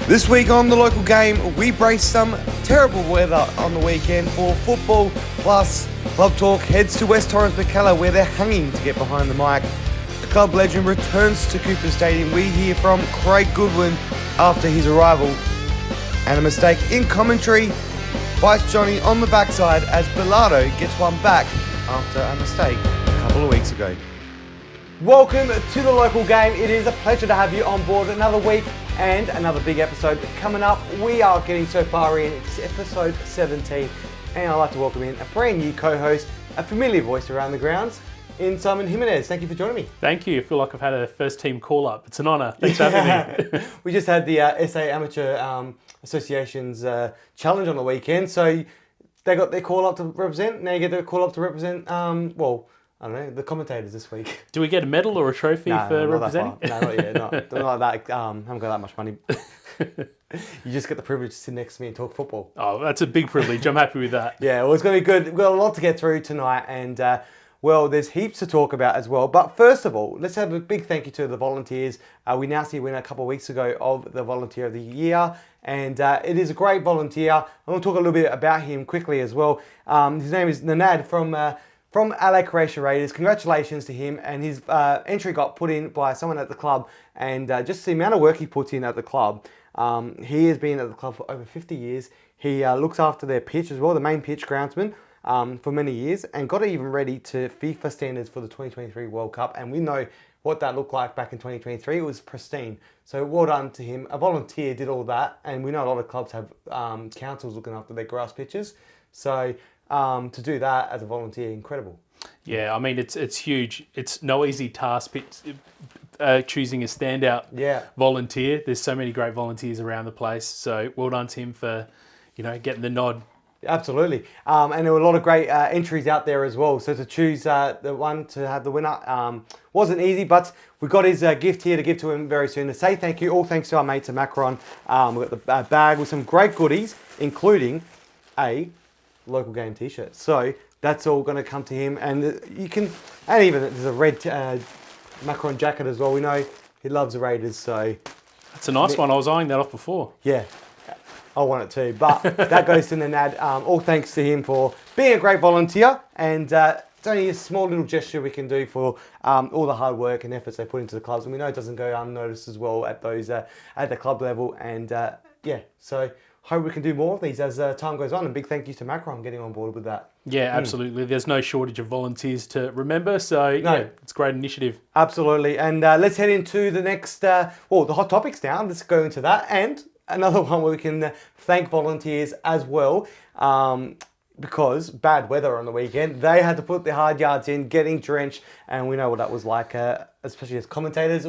This week on the local game, we brace some terrible weather on the weekend for football, plus Club Talk heads to West Torrens Birkalla where they're hanging to get behind the mic. The club legend returns to Cooper Stadium. We hear from Craig Goodwin after his arrival. And a mistake in commentary bites Johnny on the backside as Bilardo gets one back after a mistake a couple of weeks ago. Welcome to the local game. It is a pleasure to have you on board another week and another big episode coming up. We are getting so far in. It's episode 17, and I'd like to welcome in a brand new co-host, a familiar voice around the grounds, in Simon Gimenez. Thank you for joining me. Thank you. I feel like I've had a first team call-up. It's an honour. Thanks for having me. We just had the SA Amateur Association's challenge on the weekend, so they got their call-up to represent. Now you get the call-up to represent, I don't know, the commentators this week. Do we get a medal or a trophy for representing? No, not yet. Not like that. Haven't got that much money. You just get the privilege to sit next to me and talk football. Oh, that's a big privilege. I'm happy with that. Yeah, well, it's going to be good. We've got a lot to get through tonight, and there's heaps to talk about as well. But first of all, let's have a big thank you to the volunteers. We announced the winner a couple of weeks ago of the Volunteer of the Year, and it is a great volunteer. I want to talk a little bit about him quickly as well. His name is Nanad from LA Croatia Raiders. Congratulations to him, and his entry got put in by someone at the club, and just the amount of work he puts in at the club. He has been at the club for over 50 years. He looks after their pitch as well, the main pitch groundsman, for many years, and got it even ready to FIFA standards for the 2023 World Cup, and we know what that looked like back in 2023. It was pristine. So well done to him. A volunteer did all that, and we know a lot of clubs have councils looking after their grass pitches. So to do that as a volunteer, incredible. Yeah, I mean, it's huge. It's no easy task choosing a standout volunteer. There's so many great volunteers around the place. So well done to him for, getting the nod. Absolutely. And there were a lot of great entries out there as well. So to choose the one to have the winner wasn't easy, but we got his gift here to give to him very soon. To say thank you, all thanks to our mates at Macron. We've got the bag with some great goodies, including a local game t-shirt. So that's all going to come to him, and even there's a red Macron jacket as well. We know he loves the Raiders, so that's a nice one. I was eyeing that off before. Yeah, I want it too, but that goes to Nanad. All thanks to him for being a great volunteer, and it's only a small little gesture we can do for all the hard work and efforts they put into the clubs, and we know it doesn't go unnoticed as well at those at the club level, and so hope we can do more of these as time goes on, and big thank you to Macron getting on board with that. Yeah, absolutely. There's no shortage of volunteers to remember, so it's a great initiative. Absolutely, and let's head into the next, the hot topics now. Let's go into that, and another one where we can thank volunteers as well, because bad weather on the weekend. They had to put their hard yards in, getting drenched, and we know what that was like, especially as commentators.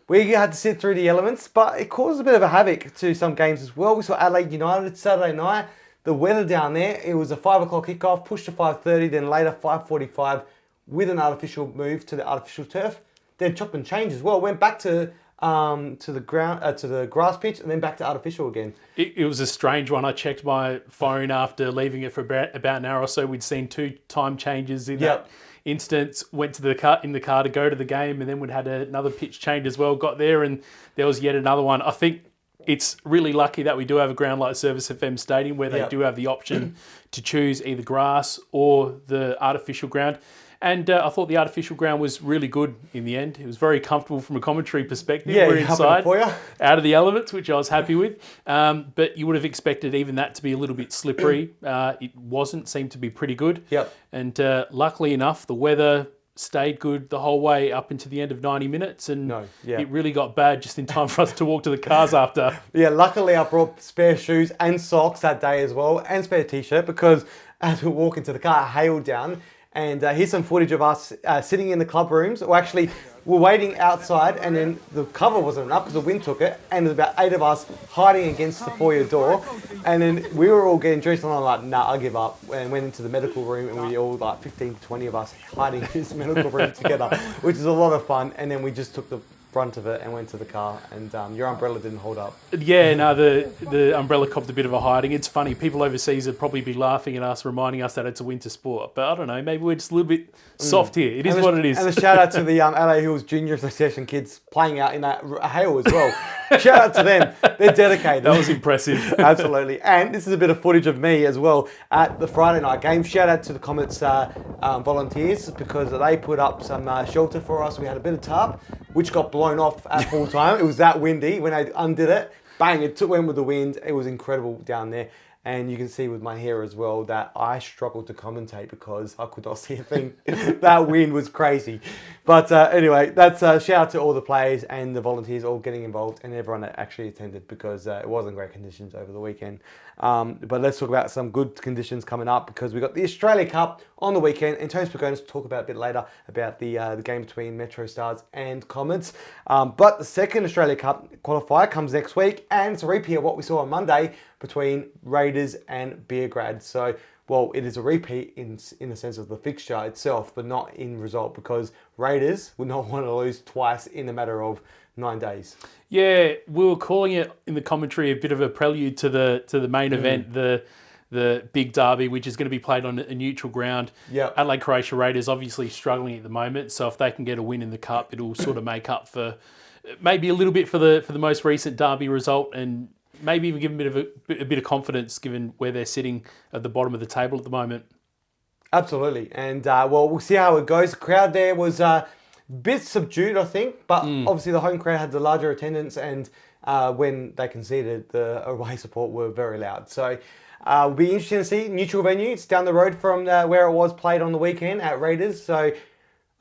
We had to sit through the elements, but it caused a bit of a havoc to some games as well. We saw Adelaide United Saturday night. The weather down there, it was a 5 o'clock kickoff, pushed to 5:30, then later 5:45 with an artificial move to the artificial turf. Then chop and change as well. Went back to the ground, to the grass pitch, and then back to artificial again. It was a strange one. I checked my phone after leaving it for about an hour or so. We'd seen 2 time changes in that instance. Went to the car to go to the game, and then we'd had another pitch change as well. Got there, and there was yet another one. I think it's really lucky that we do have a ground like Service FM Stadium where they do have the option to choose either grass or the artificial ground. And I thought the artificial ground was really good in the end. It was very comfortable from a commentary perspective. Yeah, we're inside, for you. Out of the elements, which I was happy with. But you would have expected even that to be a little bit slippery. It wasn't. Seemed to be pretty good. Yep. And luckily enough, the weather stayed good the whole way up into the end of 90 minutes. And it really got bad just in time for us to walk to the cars after. Yeah, luckily I brought spare shoes and socks that day as well, and spare t-shirt, because as we walk into the car, it hailed down. And here's some footage of us sitting in the club rooms. We're waiting outside, and then the cover wasn't enough because the wind took it, and there's about 8 of us hiding against the foyer door. And then we were all getting dressed, and I'm like, nah, I'll give up. And went into the medical room, and we all, like 15 to 20 of us hiding in this medical room together, which is a lot of fun. And then we just took the brunt of it and went to the car, and your umbrella didn't hold up. Yeah, no, the umbrella copped a bit of a hiding. It's funny, people overseas would probably be laughing at us, reminding us that it's a winter sport. But I don't know, maybe we're just a little bit soft here. It is what it is. And a shout out to the LA Hills Junior Association kids playing out in that hail as well. Shout out to them. They're dedicated. That was impressive. Absolutely. And this is a bit of footage of me as well at the Friday night game. Shout out to the Comets volunteers, because they put up some shelter for us. We had a bit of tarp, which got blown off at full time. It was that windy. When I undid it, bang, it went with the wind. It was incredible down there. And you can see with my hair as well that I struggled to commentate because I could not see a thing. That wind was crazy. But anyway, that's a shout out to all the players and the volunteers all getting involved, and everyone that actually attended, because it wasn't great conditions over the weekend. But let's talk about some good conditions coming up, because we've got the Australia Cup on the weekend. And Tony's going to talk about a bit later about the game between Metro Stars and Comets. But the second Australia Cup qualifier comes next week, and it's a repeat of what we saw on Monday between Raiders and Beergrad. So, well, it is a repeat in the sense of the fixture itself, but not in result, because Raiders would not want to lose twice in a matter of 9 days. Yeah, we were calling it in the commentary a bit of a prelude to the main event, the big derby, which is going to be played on a neutral ground. Yep. Adelaide Croatia Raiders obviously struggling at the moment, so if they can get a win in the cup, it'll sort of make up for maybe a little bit for the most recent derby result, and maybe even give them a bit of confidence given where they're sitting at the bottom of the table at the moment. Absolutely. And, well, we'll see how it goes. The crowd there was a bit subdued, I think, but obviously the home crowd had the larger attendance, and when they conceded, the away support were very loud. So it'll be interesting to see. Neutral venue. It's down the road from where it was played on the weekend at Raiders. So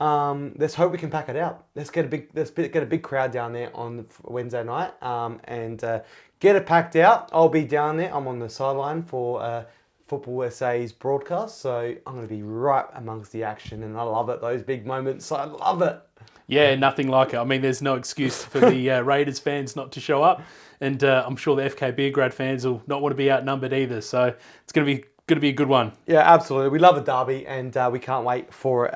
let's hope we can pack it out. Let's get a big crowd down there on Wednesday night, and get it packed out. I'll be down there. I'm on the sideline for Football SA's broadcast, so I'm going to be right amongst the action, and I love it. Those big moments, I love it. Yeah, nothing like it. I mean, there's no excuse for the Raiders fans not to show up, and I'm sure the FK Beergrad fans will not want to be outnumbered either. So it's going to be a good one. Yeah, absolutely. We love a derby, and we can't wait for it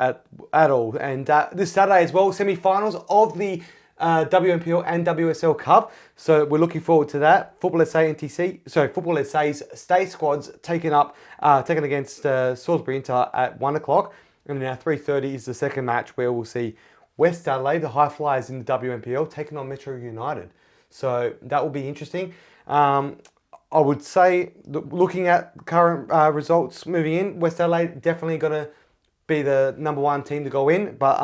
at all. And this Saturday as well, semi-finals of the WNPL and WSL Cup. So we're looking forward to that. Football SA's state squads taking against Salisbury Inter at 1 o'clock. And now 3:30 is the second match, where we'll see West Adelaide, the high flyers in the WNPL, taking on Metro United. So that will be interesting. I would say, looking at current results moving in, West Adelaide definitely going to be the number one team to go in. But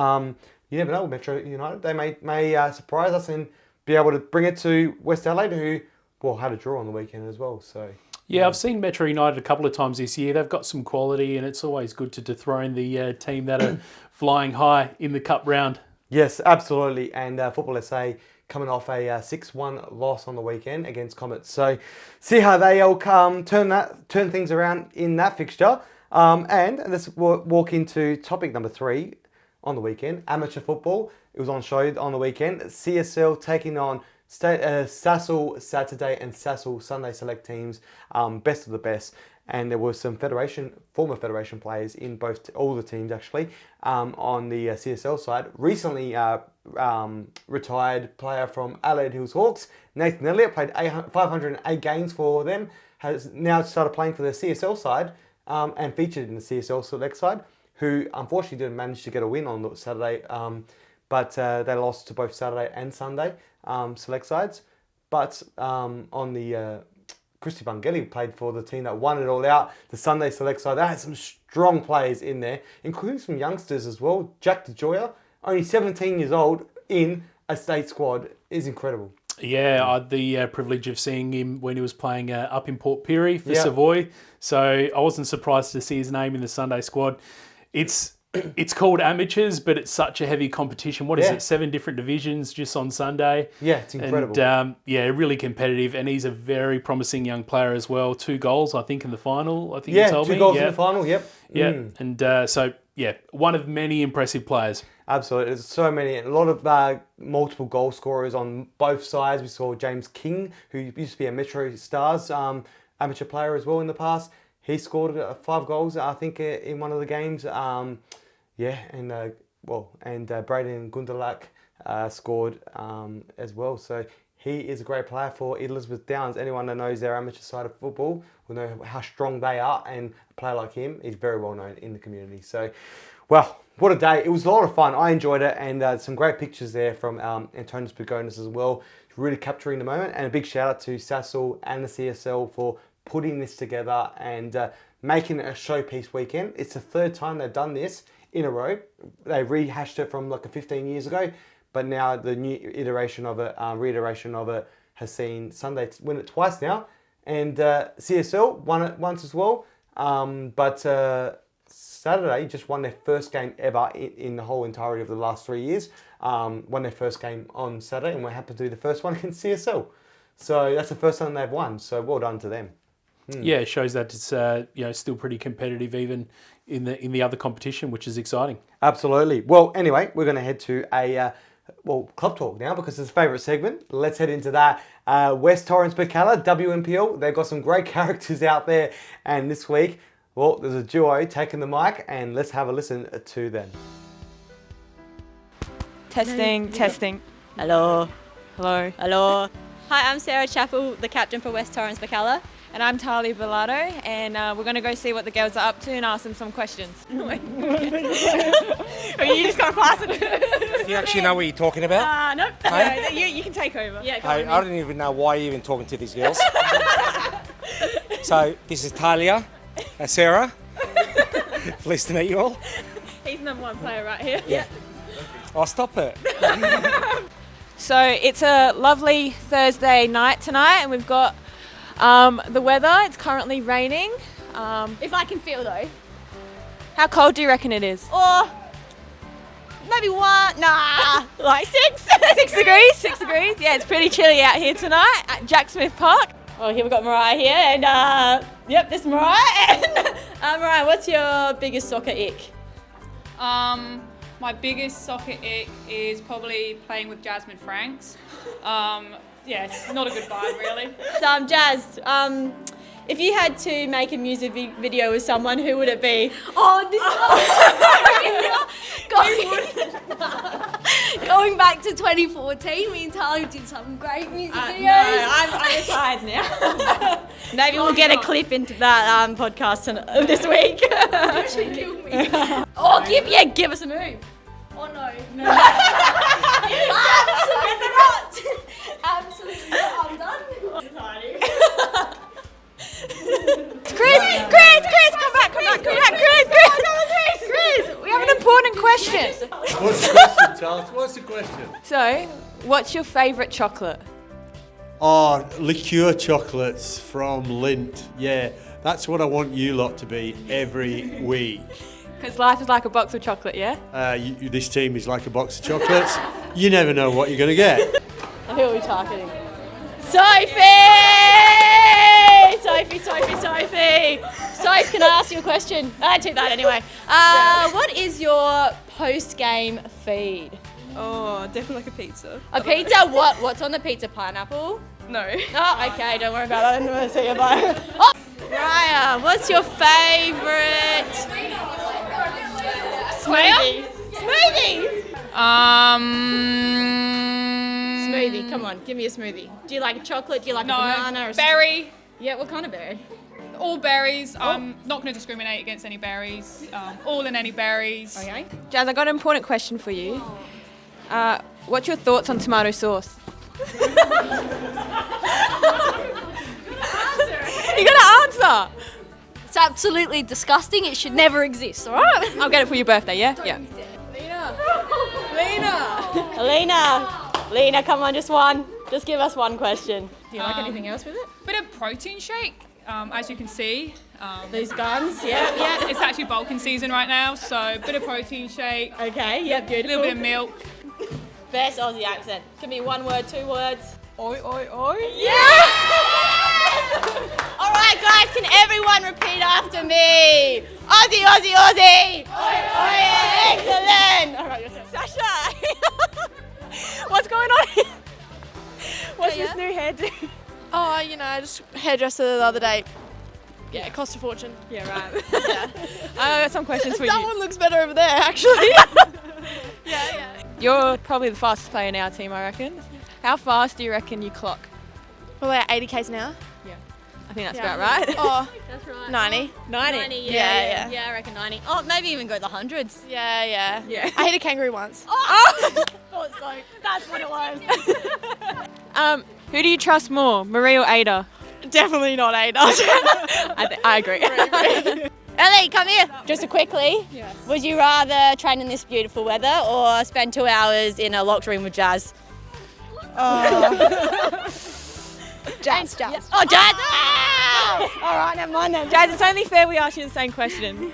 you never know with Metro United. They may surprise us and be able to bring it to West Adelaide, who, well, had a draw on the weekend as well. So yeah, I've seen Metro United a couple of times this year. They've got some quality, and it's always good to dethrone the team that are flying high in the cup round. Yes, absolutely. And Football SA coming off a 6-1 loss on the weekend against Comets. So see how they all turn things around in that fixture. And let's walk into topic number 3 on the weekend, amateur football. It was on show on the weekend. CSL taking on Sassel Saturday and Sassel Sunday select teams, best of the best. And there were some former Federation players in all the teams actually, on the CSL side. Recently retired player from Adelaide Hills Hawks, Nathan Elliott, played 508 games for them, has now started playing for the CSL side, and featured in the CSL select side, who unfortunately didn't manage to get a win on Saturday, but they lost to both Saturday and Sunday select sides. But on the Christy Bungeli played for the team that won it all out, the Sunday select side. They had some strong players in there, including some youngsters as well. Jack DeJoya, only 17 years old, in a state squad, is incredible. Yeah, I had the privilege of seeing him when he was playing up in Port Pirie for Savoy, so I wasn't surprised to see his name in the Sunday squad. It's called amateurs, but it's such a heavy competition. What is it? 7 different divisions just on Sunday. Yeah, it's incredible. And really competitive. And he's a very promising young player as well. 2 goals, I think, in the final. I think you told me. 2 goals in the final. Yep. Yeah, and one of many impressive players. Absolutely. There's so many. A lot of multiple goal scorers on both sides. We saw James King, who used to be a Metro Stars amateur player as well in the past. He scored 5 goals, I think, in one of the games. And Braden Gundelak scored as well. So he is a great player for Elizabeth Downs. Anyone that knows their amateur side of football will know how strong they are, and a player like him is very well known in the community. So, well, what a day. It was a lot of fun. I enjoyed it, and some great pictures there from Antonius Pagonis as well, really capturing the moment. And a big shout out to Sassel and the CSL for putting this together and making it a showpiece weekend. It's the third time they've done this in a row. They rehashed it from like 15 years ago, but now the new reiteration of it has seen Sunday win it twice now, and CSL won it once as well. But Saturday just won their first game ever in the whole entirety of the last 3 years. Won their first game on Saturday, and we're happy to do the first one against CSL. So that's the first time they've won. So well done to them. Yeah, it shows that it's still pretty competitive even in the other competition, which is exciting. Absolutely. Well, anyway, we're going to head to a club talk now because it's a favourite segment. Let's head into that. West Torrens Birkalla, WNPL. They've got some great characters out there, and this week, well, there's a duo taking the mic, and let's have a listen to them. Testing. Hello. Hi, I'm Sarah Chappel, the captain for West Torrens Birkalla. And I'm Talia Bilardo, and we're going to go see what the girls are up to and ask them some questions. You just got to pass it. Do you actually know what you're talking about? Nope. Hey? No, you can take over. Yeah, go I on. don't even know why you're even talking to these girls. So, this is Talia and Sarah. Pleased to meet you all. He's number one player right here. Yeah. Oh, stop it. So it's a lovely Thursday night tonight, and we've got the weather. It's currently raining. If I can feel though. How cold do you reckon it is? Or maybe like 6. 6 degrees? 6 degrees? Yeah, it's pretty chilly out here tonight at Jack Smith Park. Well, here we've got Mariah here, and yep, this is Mariah. And Mariah, what's your biggest soccer ick? My biggest soccer ick is probably playing with Jasmine Franks. Yeah, it's not a good vibe, really. So, Jazz, if you had to make a music video with someone, who would it be? Going back to 2014, me and Talia did some great music videos. No, I'm retired now. Maybe we'll get a clip into that podcast this week. She killed me. Give us a move. Oh no. Absolutely not. I'm done. Chris, come back, Chris, we have an important question. What's the question, Charles? What's the question? So, what's your favourite chocolate? Oh, liqueur chocolates from Lindt. Yeah, that's what I want you lot to be every week. Because life is like a box of chocolate, yeah? This team is like a box of chocolates. You never know what you're going to get. Who are we targeting? Sophie, can I ask you a question? I do that anyway. What is your post-game feed? Oh, definitely like a pizza. A pizza? What's on the pizza? Pineapple? No. Oh, okay, don't worry about it. I didn't want to see you bye. Oh, Raya, what's your favourite smoothie? Smoothie, come on, give me a smoothie. Do you like a chocolate? Do you like a banana? Or berry. Yeah, what kind of berry? All berries. I'm not going to discriminate against any berries. All and any berries. Okay. Jazz, I got an important question for you. What's your thoughts on tomato sauce? You gotta answer. It's absolutely disgusting. It should never exist, alright? I'll get it for your birthday, yeah? Yeah. Lena, come on, just one. Just give us one question. Do you like anything else with it? Bit of protein shake, as you can see. These guns, Yeah, it's actually bulking season right now, so bit of protein shake. Okay, yep, A beautiful. little bit of milk. Best Aussie accent. Can be 1 word, 2 words. Oi, oi, oi. Yeah! All right, guys, can everyone repeat after me? Aussie, Aussie, Aussie! Oi, oi, excellent! All right, yourself. Sasha! What's going on here? What's this new hairdo? Oh, just hairdresser the other day. Yeah, it cost a fortune. Yeah, right. I got some questions for you. That one looks better over there, actually. Yeah. You're probably the fastest player in our team, I reckon. How fast do you reckon you clock? Probably at 80 k's an hour. I think that's about right. Oh, That's right. 90. 90. Yeah. Yeah, I reckon 90. Oh, maybe even go the hundreds. Yeah. Yeah. I hit a kangaroo once. Thought so. That's what it was. Who do you trust more, Marie or Ada? Definitely not Ada. I agree. Ellie, come here. Just quickly, would you rather train in this beautiful weather or spend 2 hours in a locked room with Jazz? Jazz. Oh, Jazz! Ah! All right, never mind then. Jazz, it's only fair we ask you the same question.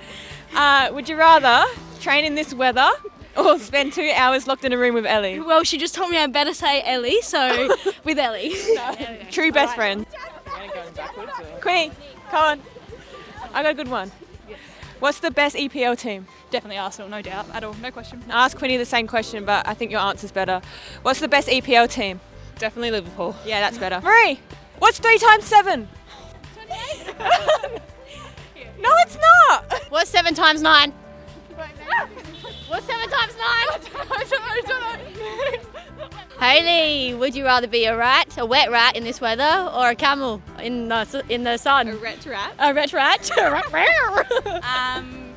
Would you rather train in this weather or spend 2 hours locked in a room with Ellie? Well, she just told me I better say Ellie, so with Ellie. True best friend. Quinny, come on. I got a good one. What's the best EPL team? Definitely Arsenal, no doubt at all. No question. I asked Quinny the same question, but I think your answer's better. What's the best EPL team? Definitely Liverpool. Yeah, that's better. Marie, what's 3 times 7? 28. No, it's not. What's 7 times 9? What's 7 times 9? I don't know. Hayley, would you rather be a wet rat in this weather, or a camel in the sun? A rat rat. A ret rat?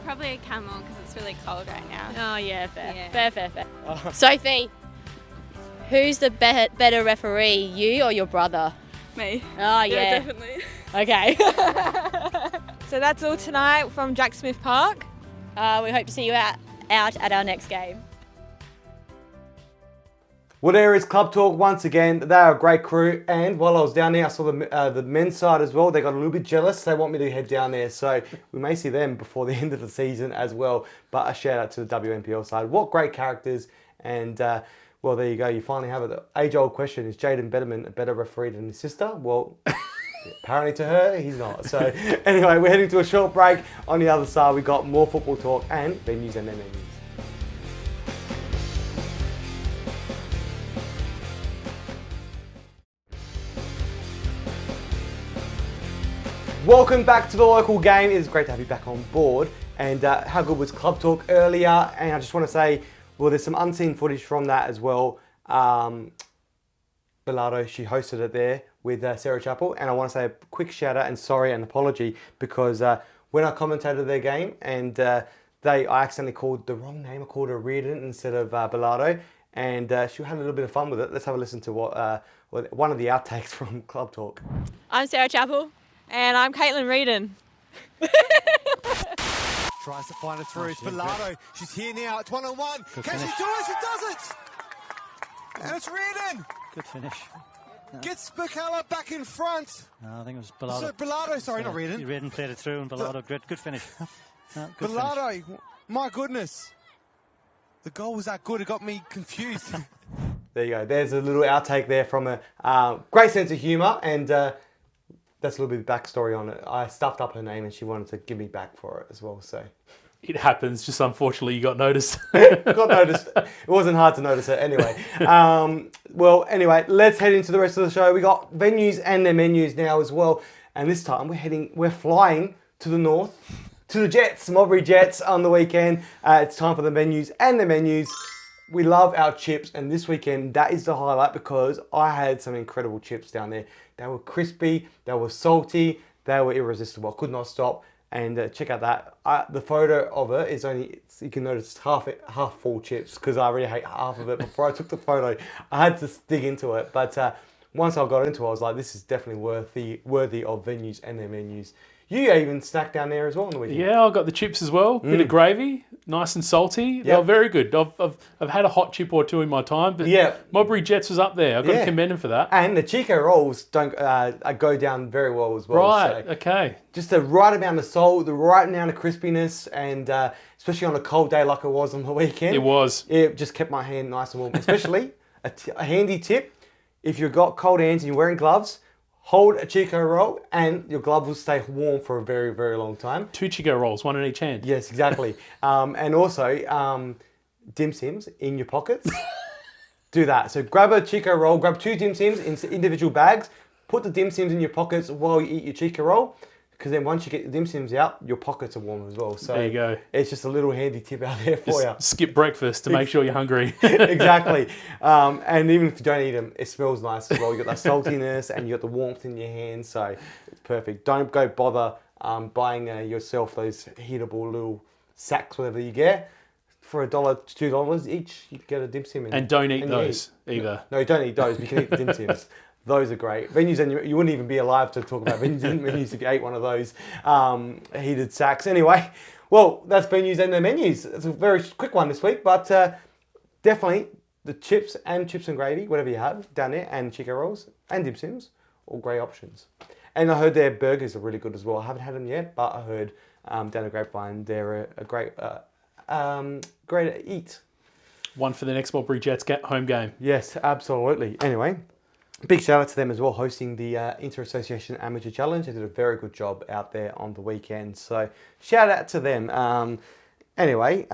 Probably a camel because it's really cold right now. Oh yeah, fair. Yeah. Fair. Sophie, who's the better referee, you or your brother? Me. Oh yeah. Definitely. Okay. So that's all tonight from Jack Smith Park. We hope to see you out at our next game. Well, there is Club Talk once again. They are a great crew, and while I was down there, I saw the men's side as well. They got a little bit jealous. They want me to head down there, so we may see them before the end of the season as well. But a shout out to the WNPL side. What great characters, and well, there you go. You finally have it. The age-old question: is Jaden Betterman a better referee than his sister? Well, apparently to her, he's not. So anyway, we're heading to a short break. On the other side, we got more football talk and venues and their menus. Welcome back to the local game. It is great to have you back on board. And how good was Club Talk earlier? And I just want to say, well, there's some unseen footage from that as well. Bilardo, she hosted it there with Sarah Chappel. And I want to say a quick shout out and sorry and apology because when I commentated their game and I accidentally called the wrong name. I called her Reardon instead of Bilardo. And she had a little bit of fun with it. Let's have a listen to what one of the outtakes from Club Talk. I'm Sarah Chappel. And I'm Caitlin Reardon. Tries to find it through. It's Bilardo. She's here now. It's 1-on-1. Can she do it? She does it. And it's Reardon. Good finish. Gets Birkalla back in front. No, I think it was Bilardo. So Bilardo, sorry, not Reardon. Reardon played it through and Bilardo, good finish. No, good Bilardo, finish. my goodness. The goal was that good. It got me confused. There you go. There's a little outtake there from a great sense of humour, and that's a little bit of backstory on it. I stuffed up her name and she wanted to give me back for it as well, so. It happens, just unfortunately you got noticed. Got noticed. It wasn't hard to notice it anyway. Well, anyway, let's head into the rest of the show. We got venues and their menus now as well. And this time we're flying to the north, to the Jets, Mowbray Jets on the weekend. It's time for the venues and their menus. We love our chips, and this weekend, that is the highlight because I had some incredible chips down there. They were crispy, they were salty, they were irresistible. I could not stop. And check out that. The photo of it is only, you can notice it's half full chips because I already ate half of it before I took the photo. I had to dig into it. But once I got into it, I was like, this is definitely worthy of venues and their menus. You even snacked down there as well on the weekend. Yeah, I got the chips as well. Bit of gravy, nice and salty. They were very good. I've had a hot chip or two in my time, but Mowbray Jets was up there. I've got to commend them for that. And the Chico rolls don't go down very well as well. Right, so okay. Just the right amount of salt, the right amount of crispiness, and especially on a cold day like it was on the weekend. It was. It just kept my hand nice and warm. Especially a handy tip, if you've got cold hands and you're wearing gloves, hold a Chico roll and your glove will stay warm for a very, very long time. 2 Chico rolls, one in each hand. Yes, exactly. And also, dim sims in your pockets. Do that. So grab a Chico roll, grab 2 dim sims in individual bags, put the dim sims in your pockets while you eat your Chico roll. Because then once you get the dim sims out, your pockets are warm as well. So There you go. It's just a little handy tip out there for you. Skip breakfast to make sure you're hungry. Exactly. And even if you don't eat them, it smells nice as well. You got that saltiness and you got the warmth in your hands, so it's perfect. Don't go bother buying yourself those heatable little sacks, whatever you get. For $1, $2 each, you get a dim sim. And don't eat those either. No, don't eat those. But you can eat the dim sims. Those are great. Venues, and you wouldn't even be alive to talk about venues if you ate one of those heated sacks. Anyway, well, that's venues and their menus. It's a very quick one this week, but definitely the chips and gravy, whatever you have down there, and chicken rolls and dim sims, all great options. And I heard their burgers are really good as well. I haven't had them yet, but I heard down the Grapevine they're a great eat. One for the next Mulberry Jets home game. Yes, absolutely. Anyway, big shout out to them as well, hosting the Inter-Association Amateur Challenge. They did a very good job out there on the weekend. So shout out to them. Anyway,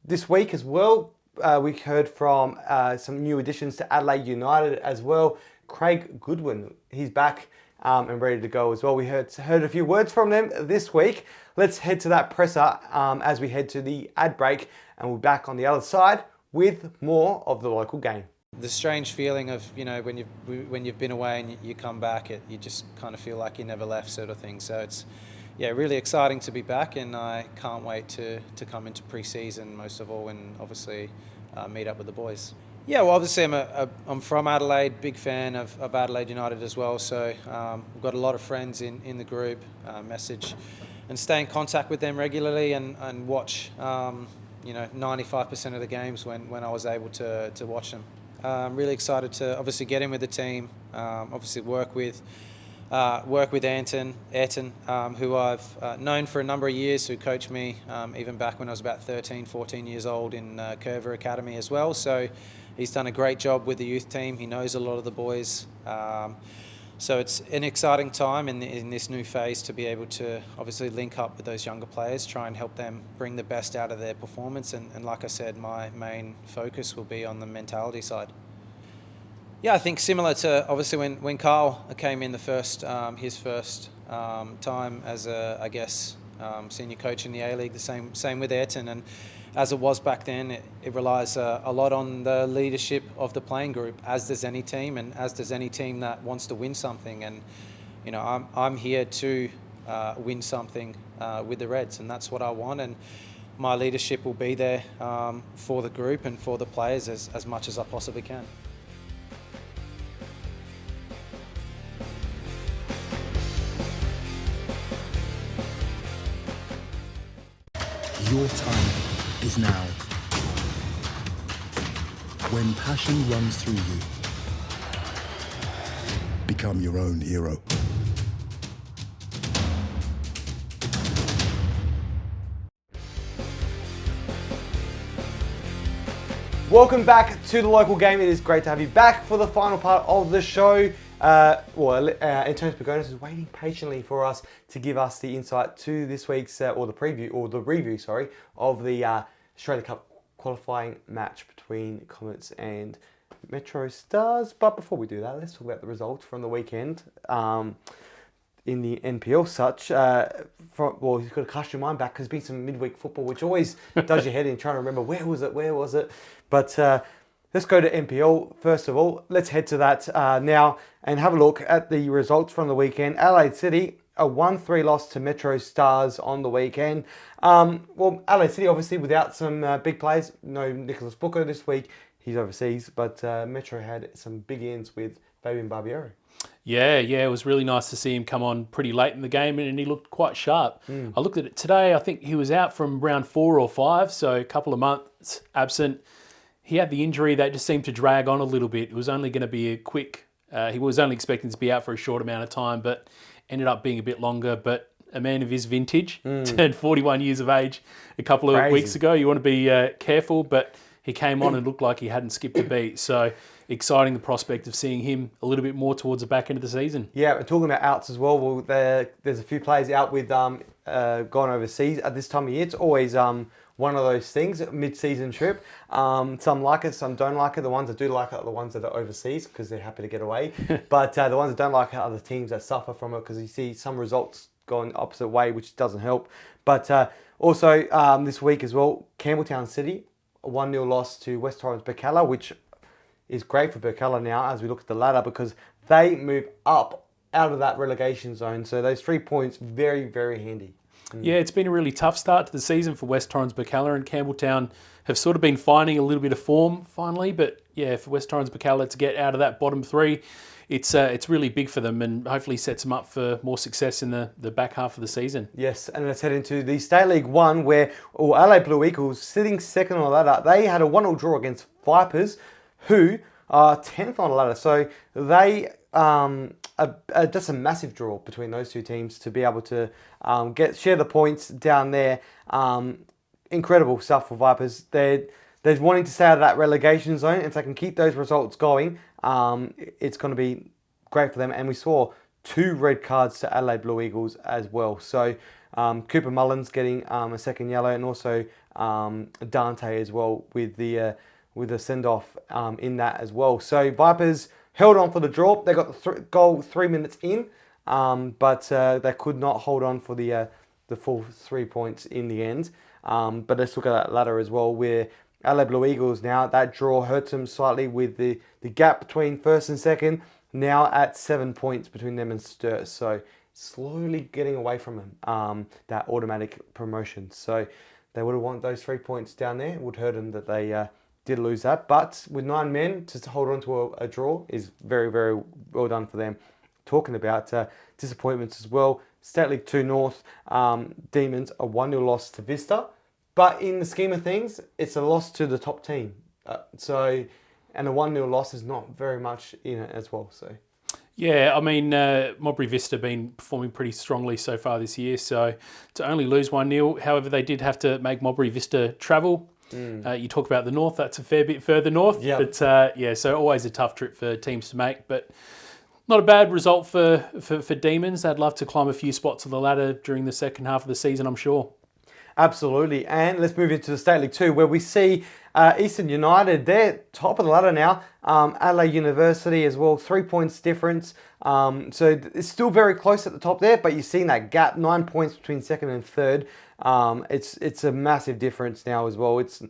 this week as well, we heard from some new additions to Adelaide United as well. Craig Goodwin, he's back and ready to go as well. We heard a few words from them this week. Let's head to that presser as we head to the ad break, and we're back on the other side with more of the local game. The strange feeling of, when you've been away and you come back, you just kind of feel like you never left, sort of thing. So it's, really exciting to be back, and I can't wait to come into pre-season most of all, and obviously meet up with the boys. Yeah, well, obviously I'm from Adelaide, big fan of Adelaide United as well. So we've got a lot of friends in the group, message and stay in contact with them regularly, and watch 95% of the games when I was able to watch them. I'm really excited to obviously get in with the team, obviously work with Ayrton, who I've known for a number of years, who coached me even back when I was about 13, 14 years old in Curver Academy as well. So he's done a great job with the youth team. He knows a lot of the boys. So it's an exciting time in this new phase to be able to obviously link up with those younger players, try and help them bring the best out of their performance. And like I said, my main focus will be on the mentality side. Yeah, I think similar to obviously when Carl came in his first time as senior coach in the A-League, the same with Ayrton. And as it was back then, it relies a lot on the leadership of the playing group, as does any team, and as does any team that wants to win something. And I'm here to win something with the Reds, and that's what I want. And my leadership will be there for the group and for the players as much as I possibly can. Your time is now. When passion runs through you, become your own hero. Welcome back to the local game. It is great to have you back for the final part of the show. Antonis Pagonis is waiting patiently for us to give us the insight to this week's the review of the Australia Cup qualifying match between Comets and Metro Stars. But before we do that, let's talk about the results from the weekend in the NPL. You've got to cast your mind back because there's been some midweek football, which always does your head in trying to remember where was it. But let's go to NPL first of all. Let's head to that now and have a look at the results from the weekend. Adelaide City, a 1-3 loss to Metro Stars on the weekend. Adelaide City obviously without some big players. No Nicholas Booker this week. He's overseas. But Metro had some big ends with Fabian Barbiero. Yeah, it was really nice to see him come on pretty late in the game, and he looked quite sharp. I looked at it today. I think he was out from round 4 or 5, so a couple of months absent. He had the injury that just seemed to drag on a little bit. It was only going to be a quick... he was only expecting to be out for a short amount of time, but ended up being a bit longer. But a man of his vintage, turned 41 years of age a couple of weeks ago. You want to be careful, but he came on and looked like he hadn't skipped a beat. So exciting, the prospect of seeing him a little bit more towards the back end of the season. Yeah, we're talking about outs as well. There's a few players out with gone overseas at this time of year. It's always one of those things, mid-season trip. Some like it, some don't like it. The ones that do like it are the ones that are overseas because they're happy to get away. But the ones that don't like it are the teams that suffer from it because you see some results gone opposite way, which doesn't help. But also this week as well, Campbelltown City, a 1-0 loss to West Torrens Birkalla, which is great for Birkalla now as we look at the ladder because they move up out of that relegation zone. So those 3 points, very, very handy. Yeah, it's been a really tough start to the season for West Torrens Birkalla, and Campbelltown have sort of been finding a little bit of form finally. But yeah, for West Torrens Birkalla to get out of that bottom 3, it's really big for them and hopefully sets them up for more success in the back half of the season. Yes, and let's head into the State League 1 where LA Blue Eagles, sitting second on the ladder, they had a 1-0 draw against Vipers, who are 10th on the ladder. So they just a massive draw between those two teams to be able to share the points down there. Incredible stuff for Vipers. They're wanting to stay out of that relegation zone. If they can keep those results going, it's going to be great for them. And we saw 2 red cards to Adelaide Blue Eagles as well. So Cooper Mullins getting a second yellow, and also Dante as well with the send-off in that as well. So Vipers held on for the draw. They got the goal 3 minutes in, but they could not hold on for the full 3 points in the end. But let's look at that ladder as well, where LA Blue Eagles now, that draw hurts them slightly with the gap between first and second, now at 7 points between them and Sturt. So slowly getting away from them, that automatic promotion. So they would have wanted those 3 points down there. It would hurt them that they did lose that. But with 9 men, to hold on to a draw is very, very well done for them. Talking about disappointments as well, State League 2 North, Demons, a 1-0 loss to Vista. But in the scheme of things, it's a loss to the top team. And a 1-0 loss is not very much in it as well. So, yeah, I mean, Modbury Vista been performing pretty strongly so far this year. So to only lose 1-0, however, they did have to make Modbury Vista travel. You talk about the north, that's a fair bit further north. Yep. But so always a tough trip for teams to make. But not a bad result for Demons. They'd love to climb a few spots on the ladder during the second half of the season, I'm sure. Absolutely. And let's move into the State League 2, where we see Eastern United, they're top of the ladder now. Adelaide University as well, 3 points difference. So it's still very close at the top there, but you're seeing that gap, 9 points between second and third. It's a massive difference now as well. It's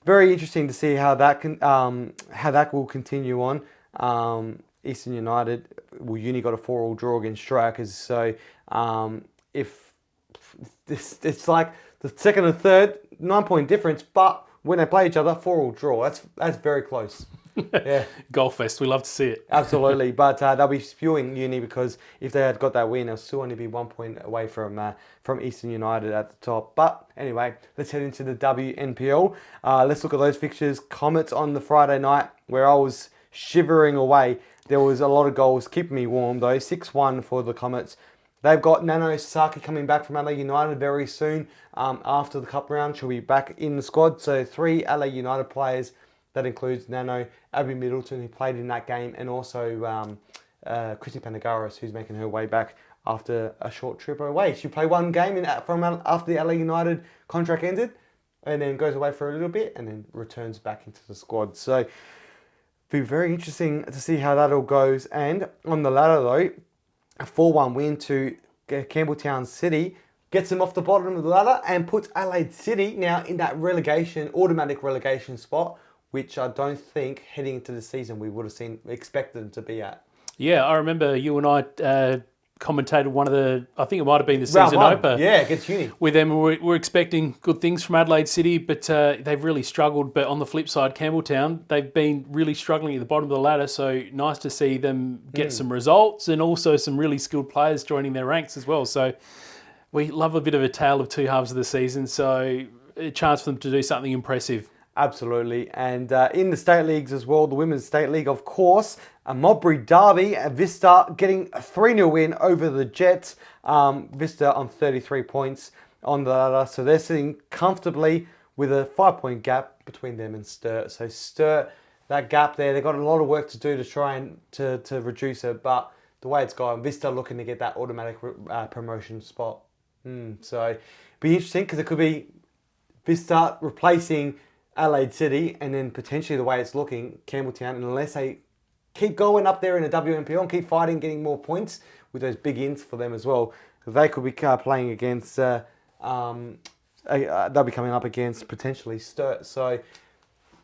very interesting to see how that will continue on. Eastern United, Uni got a 4-4 draw against Strikers. So if it's like the second and third, 9 point difference, but when they play each other, 4-4 draw. That's very close. Yeah, Goal fest. We love to see it. Absolutely, but they'll be spewing Uni because if they had got that win, they'll still only be 1 point away from Eastern United at the top. But anyway, let's head into the WNPL. Let's look at those fixtures. Comets on the Friday night, where I was shivering away. There was a lot of goals keeping me warm though. 6-1 for the Comets. They've got Nano Sasaki coming back from LA United very soon. After the cup round, she'll be back in the squad. So 3 LA United players. That includes Nano, Abby Middleton, who played in that game, and also Chrissy Pandagaris, who's making her way back after a short trip away. She played one game after the LA United contract ended, and then goes away for a little bit, and then returns back into the squad. So be very interesting to see how that all goes. And on the ladder though, a 4-1 win to Campbelltown City gets them off the bottom of the ladder and puts Adelaide City now in that automatic relegation spot, which I don't think heading into the season we would have expected them to be at. Yeah, I remember you and I commentated one of I think it might have been the season opener. Yeah, against Uni. With them, we're expecting good things from Adelaide City, but they've really struggled. But on the flip side, Campbelltown, they've been really struggling at the bottom of the ladder, so nice to see them get some results and also some really skilled players joining their ranks as well. So we love a bit of a tale of two halves of the season, so a chance for them to do something impressive. Absolutely. And in the state leagues as well, the Women's State League, of course, a Modbury derby, Vista getting a 3-0 win over the Jets. Vista on 33 points on the ladder. So they're sitting comfortably with a 5-point gap between them and Sturt. So Sturt, that gap there, they've got a lot of work to do to try and to reduce it. But the way it's going, Vista looking to get that automatic promotion spot. So it'll be interesting because it could be Vista replacing Adelaide City, and then potentially the way it's looking, Campbelltown, and unless they keep going up there in the WNPL and keep fighting, getting more points with those big ins for them as well, They could be playing against, they'll be coming up against potentially Sturt. So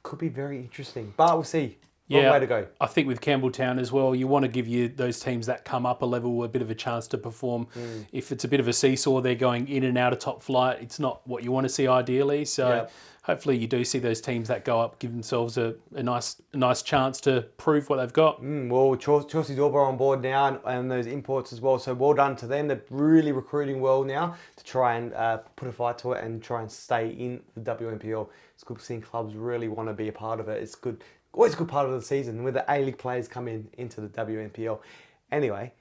could be very interesting. But we'll see. Long way to go. I think with Campbelltown as well, you want to give those teams that come up a level a bit of a chance to perform. If it's a bit of a seesaw, they're going in and out of top flight. It's not what you want to see ideally. So hopefully you do see those teams that go up give themselves a nice chance to prove what they've got. Well, Chelsea Dorber on board now and those imports as well. So well done to them. They're really recruiting well now to try and put a fight to it and try and stay in the WNPL. It's good seeing clubs really want to be a part of it. It's good. Always a good part of the season where the A-League players come into the WNPL. Anyway,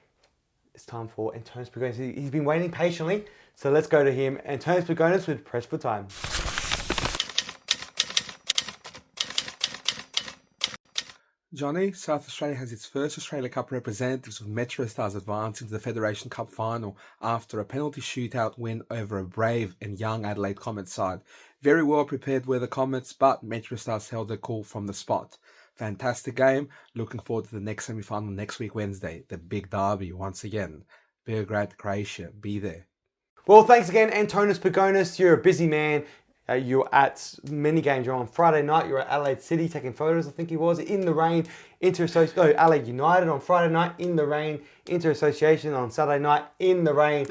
it's time for Antonis Pagonis. He's been waiting patiently, so let's go to him. Antonis Pagonis with Press for Time. Johnny, South Australia has its first Australia Cup representatives with Metro Stars advancing to the Federation Cup final after a penalty shootout win over a brave and young Adelaide Comets side. Very well prepared were the Comets, but Metro Stars held their cool from the spot. Fantastic game. Looking forward to the next semi-final next week, Wednesday. The big derby once again. Belgrade, Croatia. Be there. Well, thanks again, Antonis Pagonis. You're a busy man. You're at many games. You're on Friday night. You're at Adelaide City taking photos, I think he was, in the rain. Adelaide United on Friday night in the rain. Inter-Association on Saturday night in the rain.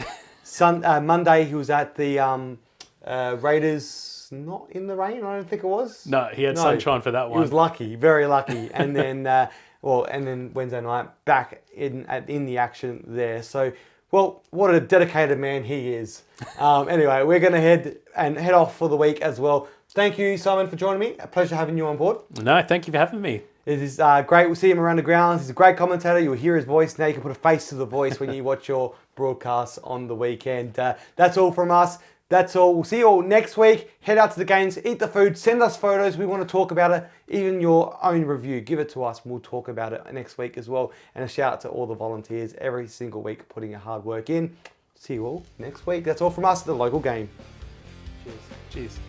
Monday he was at the Raiders, not in the rain, I don't think it was. No, he had sunshine for that one. He was lucky, very lucky. And then, and then Wednesday night back in the action there. So, well, what a dedicated man he is. Anyway, we're going to head off for the week as well. Thank you, Simon, for joining me. A pleasure having you on board. No, thank you for having me. It is great. We'll see him around the grounds. He's a great commentator. You'll hear his voice. Now you can put a face to the voice when you watch your broadcasts on the weekend. That's all from us. That's all. We'll see you all next week. Head out to the games, eat the food, send us photos. We want to talk about it. Even your own review, give it to us. And we'll talk about it next week as well. And a shout out to all the volunteers every single week putting your hard work in. See you all next week. That's all from us at the local game. Cheers. Cheers.